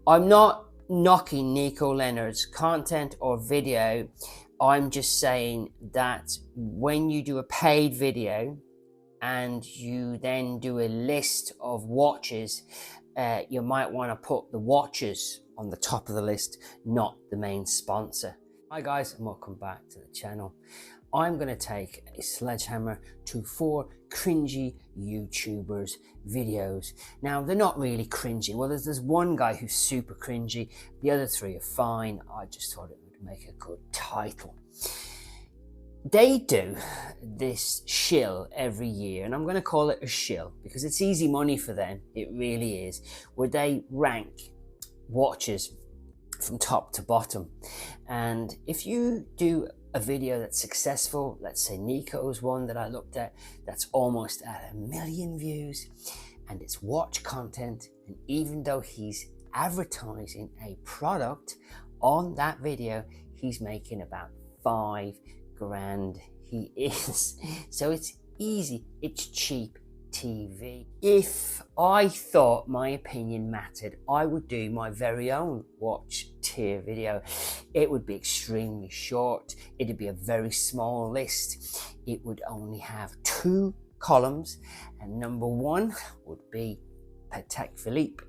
I'm not knocking Nico Leonard's content or video. I'm just saying that when you do a paid video and you then do a list of watches, you might want to put the watches on the top of the list, not the main sponsor. Hi guys, and welcome back to the channel. I'm going to take a sledgehammer to 4 cringy YouTubers videos. Now, they're not really cringy. Well, there's one guy who's super cringy. The other 3 are fine. I just thought it would make a good title. They do this shill every year, and I'm going to call it a shill because it's easy money for them. It really is, where they rank watches from top to bottom. And if you do a video that's successful, let's say Nico's one that I looked at, that's almost at 1 million views, and it's watch content, and even though he's advertising a product on that video, he's making about 5 grand. He is. So it's easy, it's cheap TV. If I thought my opinion mattered, I would do my very own watch tier video. It would be extremely short. It'd be a very small list. It would only have 2 columns, and number 1 would be Patek Philippe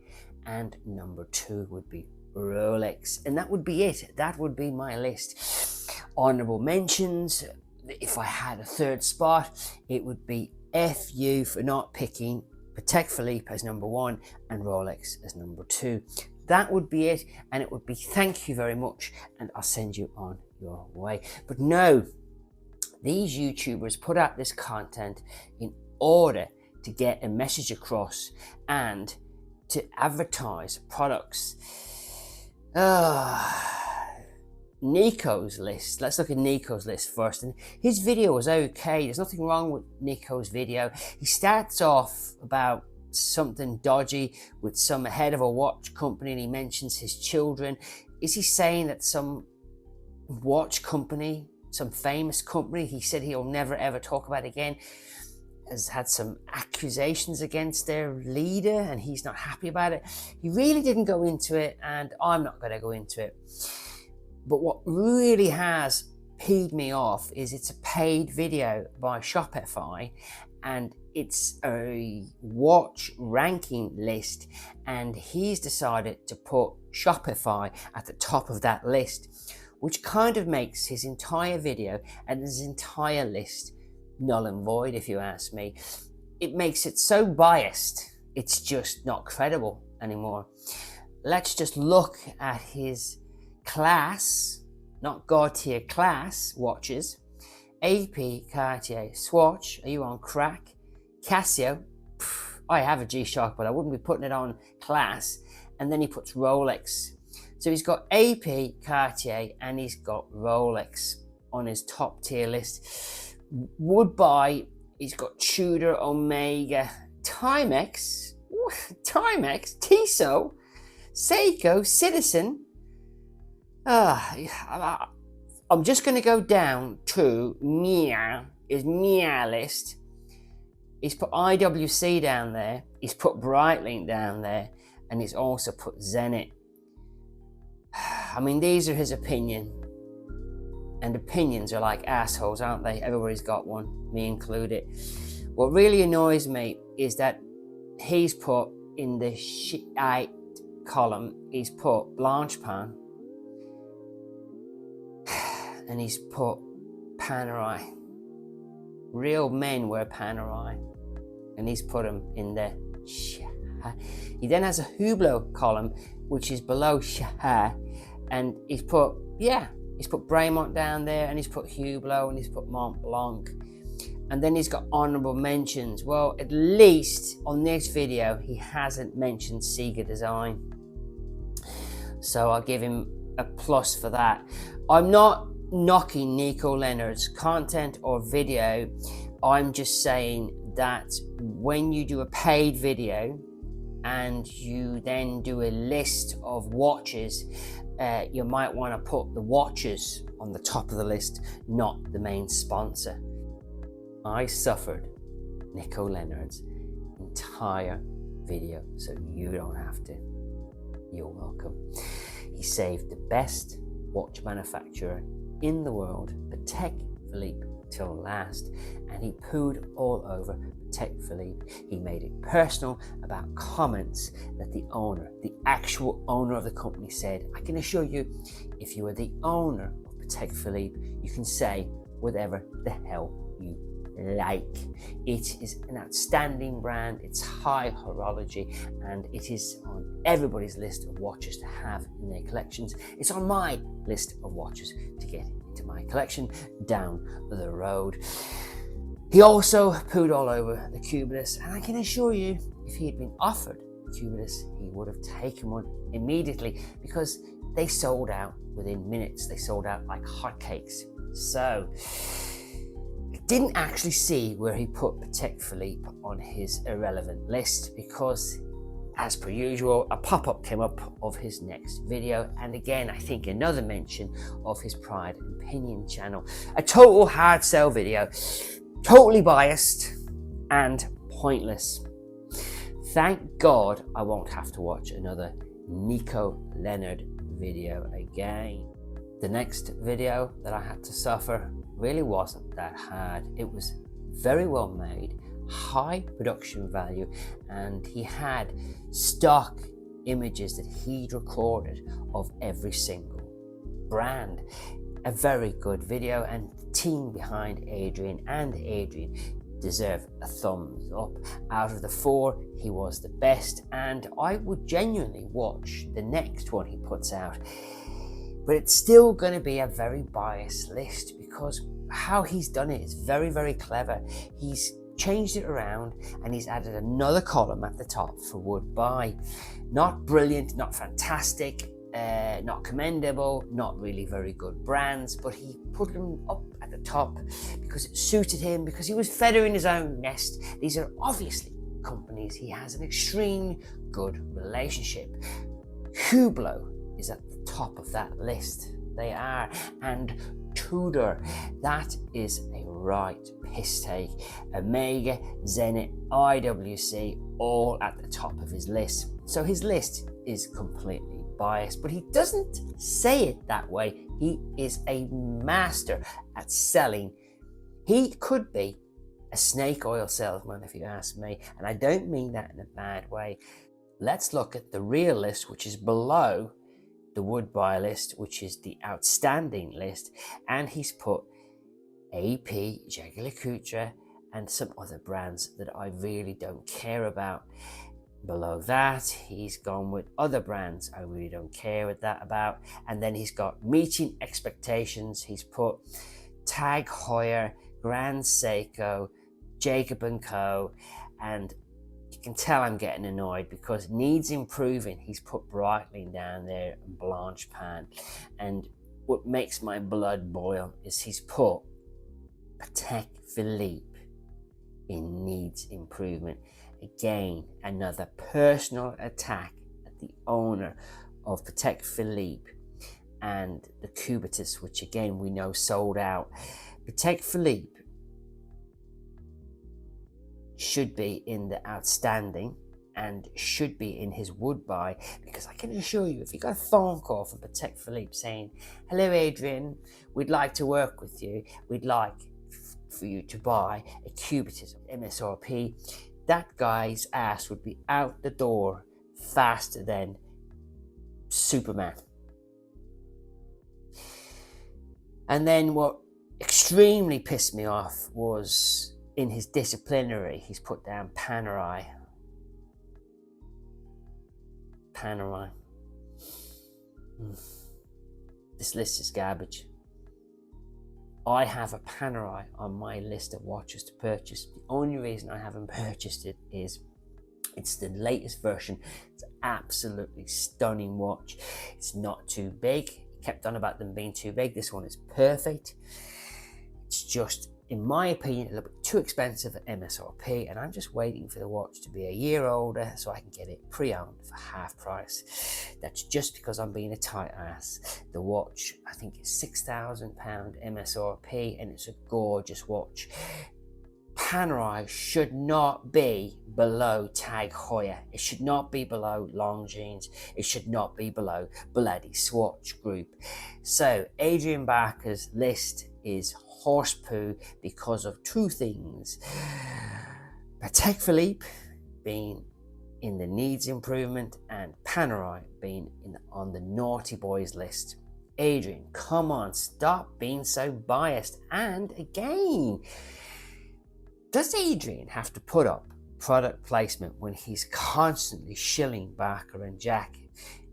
and number 2 would be Rolex, and that would be it. That would be my list. Honorable mentions, if I had a 3rd spot, it would be F you for not picking Patek Philippe as number 1 and Rolex as number 2. That would be it, and it would be thank you very much and I'll send you on your way. But no, these YouTubers put out this content in order to get a message across and to advertise products. Nico's list. Let's look at Nico's list first. And his video was okay. There's nothing wrong with Nico's video. He starts off about something dodgy with some head of a watch company, and he mentions his children. Is he saying that some watch company, some famous company he said he'll never ever talk about again, has had some accusations against their leader and he's not happy about it? He really didn't go into it, and I'm not going to go into it. But what really has peed me off is it's a paid video by Shopify, and it's a watch ranking list, and he's decided to put Shopify at the top of that list, which kind of makes his entire video and his entire list null and void, if you ask me. It makes it so biased, it's just not credible anymore. Let's just look at his class, not God tier, class watches. AP, Cartier, Swatch, are you on crack? Casio, I have a G-Shock, but I wouldn't be putting it on class. And then he puts Rolex. So he's got AP, Cartier, and he's got Rolex on his top tier list. Woodbuy, he's got Tudor, Omega, Timex, Tissot, Seiko, Citizen. I'm just going to go down to his list. He's put IWC down there, he's put Breitling down there, and he's also put Zenit. I mean, these are his opinion. And opinions are like assholes, aren't they? Everybody's got one, me included. What really annoys me is that he's put in the shit column, he's put Blanchpan, and he's put Panerai. Real men wear Panerai, and he's put them in there. He then has a Hublot column, which is below Shah, and he's put Bremont down there, and he's put Hublot, and he's put Mont Blanc. And then he's got honorable mentions. Well, at least on this video, he hasn't mentioned Sega Design. So I'll give him a plus for that. I'm not knocking Nico Leonard's content or video. I'm just saying that when you do a paid video and you then do a list of watches, you might want to put the watches on the top of the list, not the main sponsor. I suffered Nico Leonard's entire video, so you don't have to. You're welcome. He saved the best watch manufacturer in the world, Patek Philippe, till last, and he pooed all over Patek Philippe. He made it personal about comments that the owner, the actual owner of the company, said. I can assure you, if you are the owner of Patek Philippe, you can say whatever the hell you like. It is an outstanding brand, it's high horology, and it is on everybody's list of watches to have in their collections. It's on my list of watches to get into my collection down the road. He also pooed all over the Cubulus, and I can assure you, if he had been offered the Cubulus, he would have taken one immediately, because they sold out within minutes. They sold out like hotcakes. So didn't actually see where he put Patek Philippe on his irrelevant list, because as per usual, a pop-up came up of his next video, and again I think another mention of his Pride and Pinion channel. A total hard sell video, totally biased and pointless. Thank God I won't have to watch another Nico Leonard video again. The next video that I had to suffer really wasn't that hard. It was very well made, high production value, and he had stock images that he'd recorded of every single brand. A very good video, and the team behind Adrian deserve a thumbs up. Out of the 4, he was the best, and I would genuinely watch the next one he puts out. But it's still going to be a very biased list, because how he's done it is very, very clever. He's changed it around and he's added another column at the top for would buy. Not brilliant, not fantastic, not commendable, not really very good brands, but he put them up at the top because it suited him, because he was feathering his own nest. These are obviously companies he has an extreme good relationship. Hublot is at the top of that list. They are. And Tudor, that is a right piss take. Omega, Zenit, IWC, all at the top of his list. So his list is completely biased, but he doesn't say it that way. He is a master at selling. He could be a snake oil salesman, if you ask me, and I don't mean that in a bad way. Let's look at the real list, which is below the would buy list, which is the outstanding list, and he's put AP, Jaeger LeCoultre, and some other brands that I really don't care about. Below that, he's gone with other brands I really don't care about, and then he's got meeting expectations. He's put Tag Heuer, Grand Seiko, Jacob & Co, and you can tell I'm getting annoyed because needs improving. He's put Breitling down there and Blancpain, and what makes my blood boil is he's put Patek Philippe in needs improvement. Again, another personal attack at the owner of Patek Philippe and the Cubitus, which again we know sold out. Patek Philippe should be in the outstanding and should be in his would buy, because I can assure you, if you got a phone call from Patek Philippe saying, "Hello Adrian, we'd like to work with you, we'd like for you to buy a Cubitus MSRP," that guy's ass would be out the door faster than Superman. And then what extremely pissed me off was in his disciplinary, he's put down Panerai. This list is garbage. I have a Panerai on my list of watches to purchase. The only reason I haven't purchased it is it's the latest version. It's an absolutely stunning watch. It's not too big. Kept on about them being too big. This one is perfect. It's just, in my opinion, a little bit too expensive at MSRP, and I'm just waiting for the watch to be a year older so I can get it pre-owned for half price. That's just because I'm being a tight ass. The watch, I think, is £6,000 MSRP, and it's a gorgeous watch. Panerai should not be below Tag Heuer. It should not be below Long Jeans. It should not be below Bloody Swatch Group. So Adrian Barker's list is horse poo because of two things. Patek Philippe being in the needs improvement and Panerai being on the naughty boys list. Adrian, come on, stop being so biased. And again, does Adrian have to put up product placement when he's constantly shilling Barker and Jack?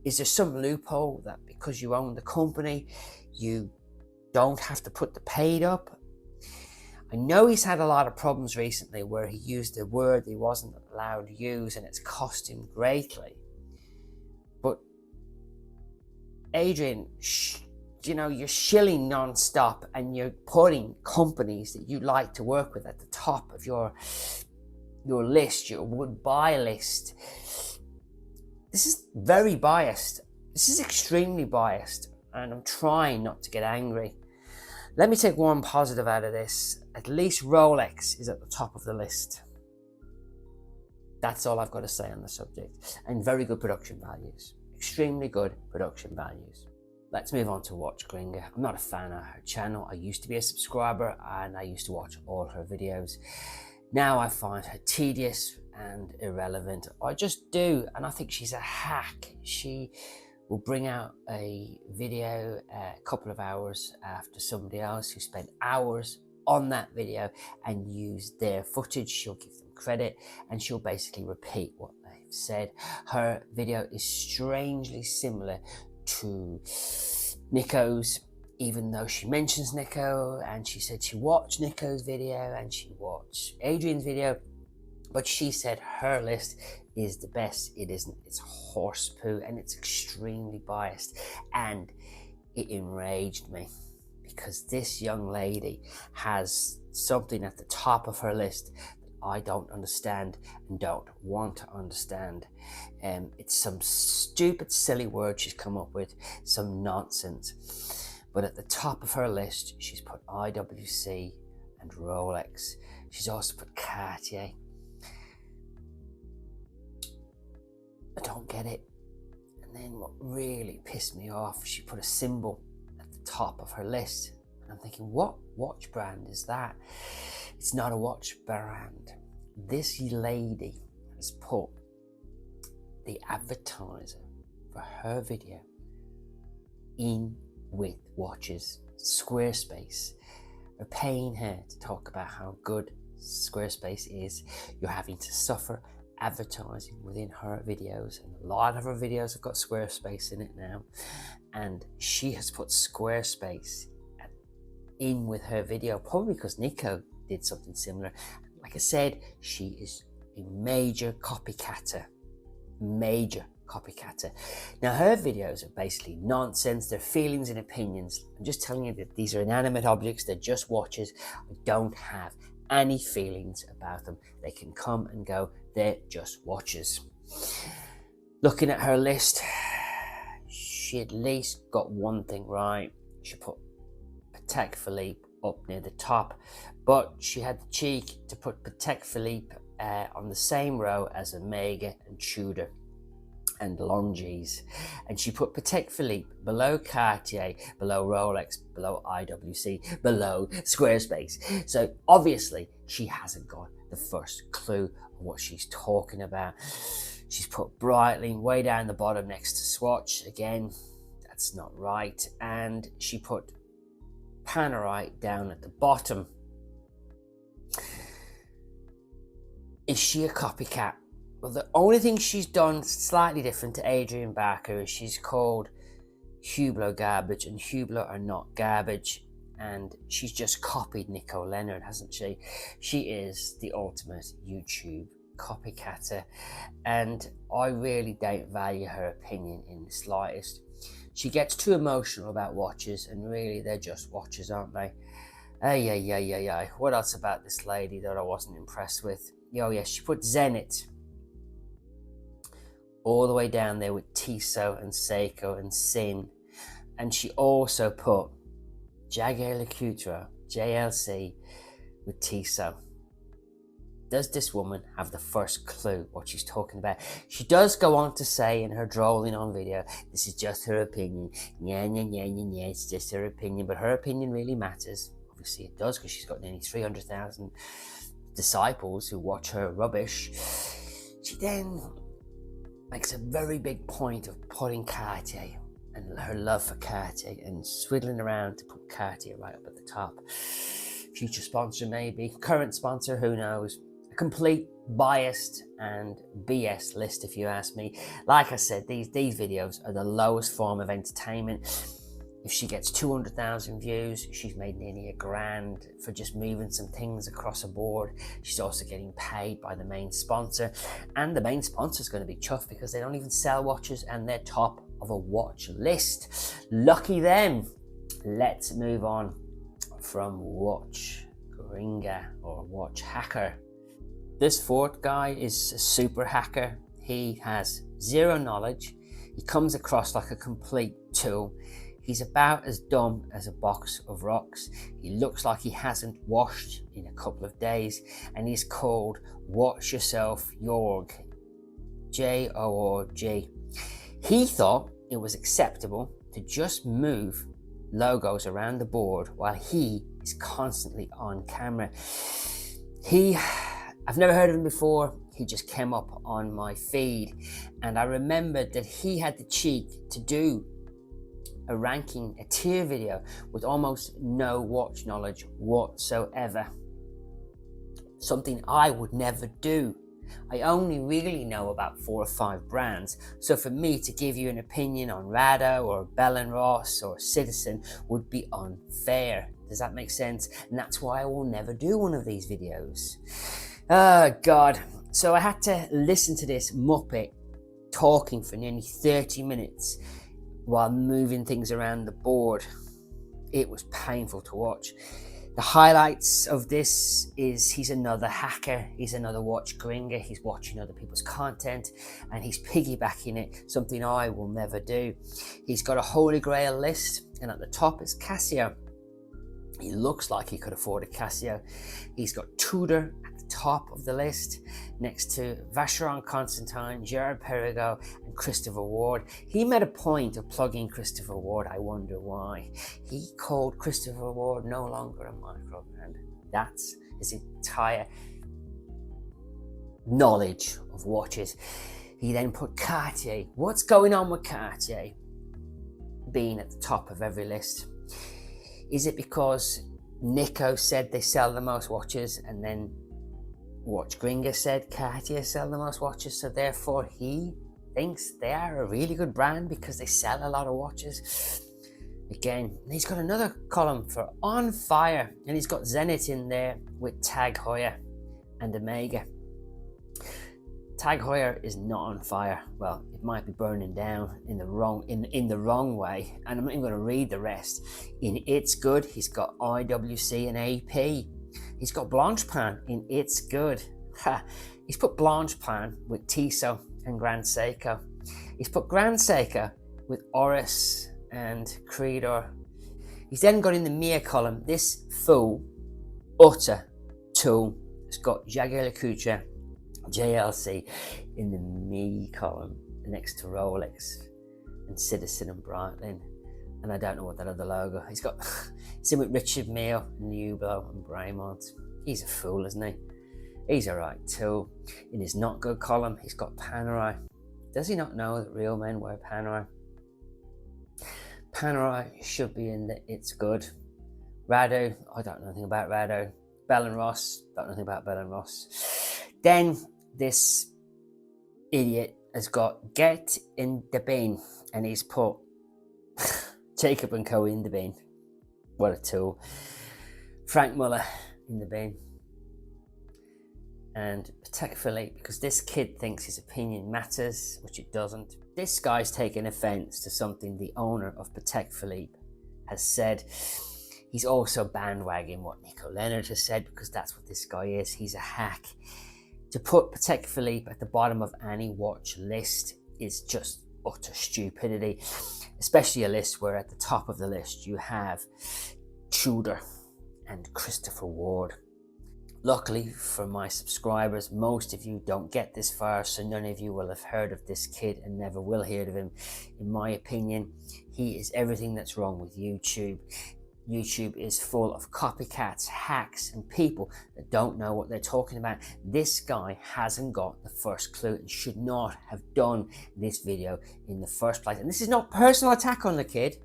Is there some loophole that because you own the company, you don't have to put the paid up? I know he's had a lot of problems recently where he used a word he wasn't allowed to use and it's cost him greatly. But Adrian, you're shilling non-stop and you're putting companies that you like to work with at the top of your list, your would buy list. This is very biased. This is extremely biased, and I'm trying not to get angry. Let me take one positive out of this. At least Rolex is at the top of the list. That's all I've got to say on the subject. And very good production values. Extremely good production values. Let's move on to watch Gringa. I'm not a fan of her channel. I used to be a subscriber and I used to watch all her videos. Now I find her tedious and irrelevant. I just do, and I think she's a hack. She will bring out a video a couple of hours after somebody else who spent hours on that video and use their footage. She'll give them credit and she'll basically repeat what they've said. Her video is strangely similar to Nico's, even though she mentions Nico and she said she watched Nico's video and she watched Adrian's video, but she said her list is the best. It isn't. It's horse poo and it's extremely biased, and it enraged me because this young lady has something at the top of her list that I don't understand and don't want to understand. It's some stupid silly word she's come up with, some nonsense. But at the top of her list, she's put IWC and Rolex. She's also put Cartier. I don't get it. And then what really pissed me off, she put a symbol at the top of her list. And I'm thinking, what watch brand is that? It's not a watch brand. This lady has put the advertiser for her video in with watches. Squarespace are paying her to talk about how good Squarespace is. You're having to suffer advertising within her videos, and a lot of her videos have got Squarespace in it now, and she has put Squarespace in with her video, probably because Nico did something similar. Like I said, she is a major copycatter. Now her videos are basically nonsense. They're feelings and opinions. I'm just telling you that these are inanimate objects. They're just watches. I don't have any feelings about them. They can come and go. They're just watches. Looking at her list, she at least got one thing right. She put Patek Philippe up near the top, but she had the cheek to put Patek Philippe on the same row as Omega and Tudor and Longines, and she put Patek Philippe below Cartier, below Rolex, below IWC, below Squarespace. So obviously she hasn't got the first clue of what she's talking about. She's put Breitling way down the bottom next to Swatch. Again, that's not right. And she put Panerai down at the bottom. Is she a copycat? Well, the only thing she's done slightly different to Adrian Barker is she's called Hublot garbage, and Hublot are not garbage, and she's just copied Nico Leonard, hasn't she? She is the ultimate YouTube copycatter, and I really don't value her opinion in the slightest. She gets too emotional about watches, and really they're just watches, aren't they? Ay. What else about this lady that I wasn't impressed with? Oh yes, she put Zenit all the way down there with Tissot and Seiko and Sin, and she also put Jaeger LeCoultre JLC with Tissot. Does this woman have the first clue what she's talking about? She does go on to say in her drolling on video, this is just her opinion. Yeah, it's just her opinion. But her opinion really matters. Obviously it does, because she's got nearly 300,000 disciples who watch her rubbish. She then makes a very big point of putting Cartier and her love for Cartier and swiddling around to put Cartier right up at the top. Future sponsor maybe, current sponsor, who knows. A complete biased and BS list, if you ask me. Like I said, these videos are the lowest form of entertainment. If she gets 200,000 views, she's made nearly $1,000 for just moving some things across a board. She's also getting paid by the main sponsor, and the main sponsor is going to be chuffed because they don't even sell watches and they're top of a watch list. Lucky them. Let's move on from watch Gringa or watch hacker. This fourth guy is a super hacker. He has zero knowledge. He comes across like a complete tool. He's about as dumb as a box of rocks. He looks like he hasn't washed in a couple of days, and he's called Watch Yourself Jorg, Jorg. He thought it was acceptable to just move logos around the board while he is constantly on camera. I've never heard of him before. He just came up on my feed, and I remembered that he had the cheek to do a tier video with almost no watch knowledge whatsoever. Something I would never do. I only really know about 4 or 5 brands, so for me to give you an opinion on Rado or Bell & Ross or Citizen would be unfair. Does that make sense? And that's why I will never do one of these videos. Oh God. So I had to listen to this Muppet talking for nearly 30 minutes while moving things around the board. It was painful to watch. The highlights of this is he's another hacker, he's another watch Gringa, he's watching other people's content and he's piggybacking it, something I will never do. He's got a holy grail list, and at the top is Casio. He looks like he could afford a Casio. He's got Tudor at the top of the list, next to Vacheron Constantin, Gerard Perregaux, and Christopher Ward. He made a point of plugging Christopher Ward. I wonder why. He called Christopher Ward no longer a micro brand. That's his entire knowledge of watches. He then put Cartier. What's going on with Cartier being at the top of every list? Is it because Nico said they sell the most watches, and then Watch Gringa said Cartier sell the most watches, so therefore he thinks they are a really good brand because they sell a lot of watches? Again, he's got another column for On Fire, and he's got Zenith in there with Tag Heuer and Omega. Tag Heuer is not on fire. Well, it might be burning down in the wrong way, and I'm not even going to read the rest. In It's Good, he's got IWC and AP. He's got Blanchepin in It's Good. He's put Blanchepin with Tissot and Grand Seiko. He's put Grand Seiko with Oris and Creedor. He's then got in the Mia column this full, utter tool. It's got Jaeger-LeCoultre, JLC in the Me column next to Rolex and Citizen and Breitling, and I don't know what that other logo. He's got it's in with Richard Mille and Hublot and Bremont. He's a fool, isn't he? He's alright too. In his not good column, he's got Panerai. Does he not know that real men wear Panerai? Panerai should be in the It's Good. Rado, I don't know anything about Rado. Bell & Ross, don't know anything about Bell & Ross. Then this idiot has got Get in the Bin, and he's put Jacob & Co in the bin. What a tool. Frank Muller in the bin. And Patek Philippe, because this kid thinks his opinion matters, which it doesn't. This guy's taken offense to something the owner of Patek Philippe has said. He's also bandwagging what Nico Leonard has said, because that's what this guy is. He's a hack. To put Patek Philippe at the bottom of any watch list is just utter stupidity, especially a list where at the top of the list you have Tudor and Christopher Ward. Luckily for my subscribers, most of you don't get this far, so none of you will have heard of this kid and never will hear of him. In my opinion, he is everything that's wrong with YouTube. YouTube is full of copycats, hacks, and people that don't know what they're talking about. This guy hasn't got the first clue and should not have done this video in the first place. And this is not personal attack on the kid.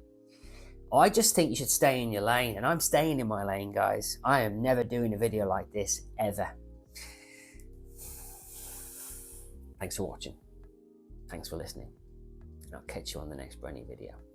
I just think you should stay in your lane, and I'm staying in my lane, guys. I am never doing a video like this, ever. Thanks for watching. Thanks for listening. I'll catch you on the next brand new video.